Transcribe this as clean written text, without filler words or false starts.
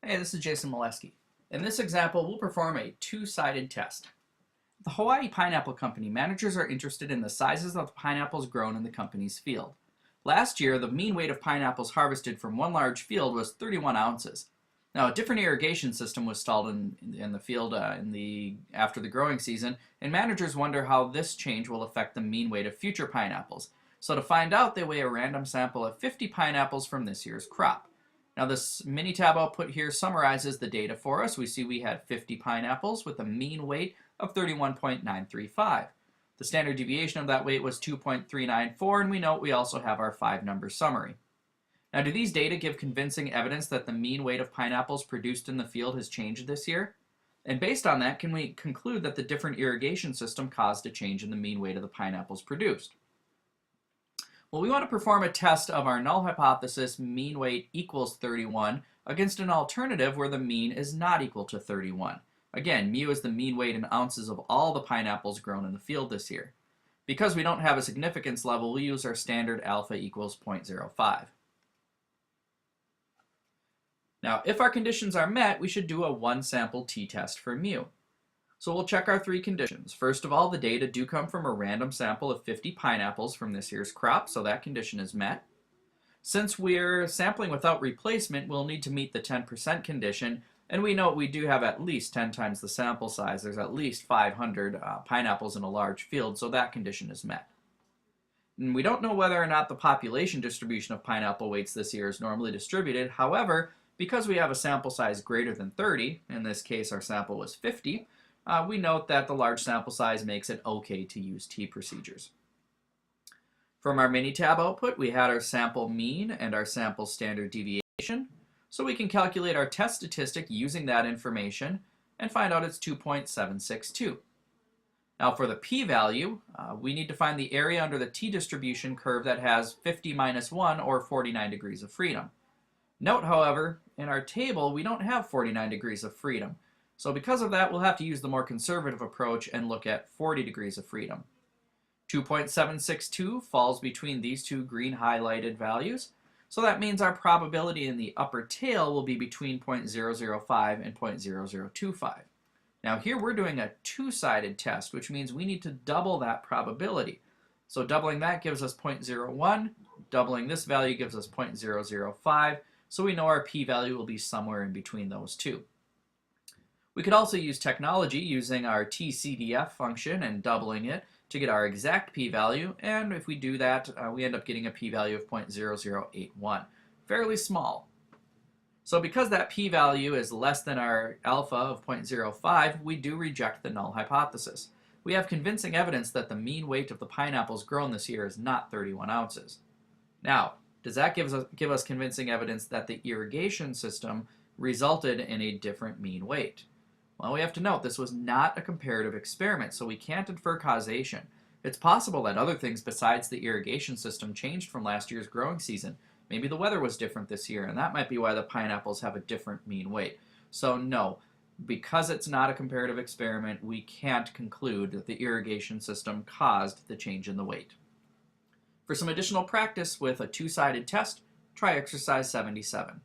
Hey, this is Jason Molesky. In this example, we'll perform a two-sided test. The Hawaii Pineapple Company managers are interested in the sizes of the pineapples grown in the company's field. Last year, the mean weight of pineapples harvested from one large field was 31 ounces. Now, a different irrigation system was installed in the field after the growing season, and managers wonder how this change will affect the mean weight of future pineapples. So to find out, they weigh a random sample of 50 pineapples from this year's crop. Now this Minitab output here summarizes the data for us. We see we had 50 pineapples with a mean weight of 31.935. The standard deviation of that weight was 2.394, and we note we also have our 5-number summary. Now, do these data give convincing evidence that the mean weight of pineapples produced in the field has changed this year? And based on that, can we conclude that the different irrigation system caused a change in the mean weight of the pineapples produced? Well, we want to perform a test of our null hypothesis mean weight equals 31 against an alternative where the mean is not equal to 31. Again, mu is the mean weight in ounces of all the pineapples grown in the field this year. Because we don't have a significance level, we'll use our standard alpha equals 0.05. Now, if our conditions are met, we should do a one-sample t-test for mu. So we'll check our 3 conditions. First of all, the data do come from a random sample of 50 pineapples from this year's crop, so that condition is met. Since we're sampling without replacement, we'll need to meet the 10% condition, and we note we do have at least 10 times the sample size. There's at least 500 pineapples in a large field, so that condition is met. And we don't know whether or not the population distribution of pineapple weights this year is normally distributed. However, because we have a sample size greater than 30, in this case our sample was 50, we note that the large sample size makes it okay to use t-procedures. From our Minitab output, we had our sample mean and our sample standard deviation, so we can calculate our test statistic using that information and find out it's 2.762. Now for the p-value, we need to find the area under the t-distribution curve that has 50 minus 1 or 49 degrees of freedom. Note, however, in our table we don't have 49 degrees of freedom. So because of that, we'll have to use the more conservative approach and look at 40 degrees of freedom. 2.762 falls between these two green highlighted values, so that means our probability in the upper tail will be between 0.005 and 0.0025. Now here we're doing a two-sided test, which means we need to double that probability. So doubling that gives us 0.01, doubling this value gives us 0.005, so we know our p-value will be somewhere in between those two. We could also use technology using our tcdf function and doubling it to get our exact p-value, and if we do that, we end up getting a p-value of 0.0081, fairly small. So because that p-value is less than our alpha of 0.05, we do reject the null hypothesis. We have convincing evidence that the mean weight of the pineapples grown this year is not 31 ounces. Now, does that give us convincing evidence that the irrigation system resulted in a different mean weight? Well, we have to note this was not a comparative experiment, so we can't infer causation. It's possible that other things besides the irrigation system changed from last year's growing season. Maybe the weather was different this year, and that might be why the pineapples have a different mean weight. So no, because it's not a comparative experiment, we can't conclude that the irrigation system caused the change in the weight. For some additional practice with a two-sided test, try exercise 77.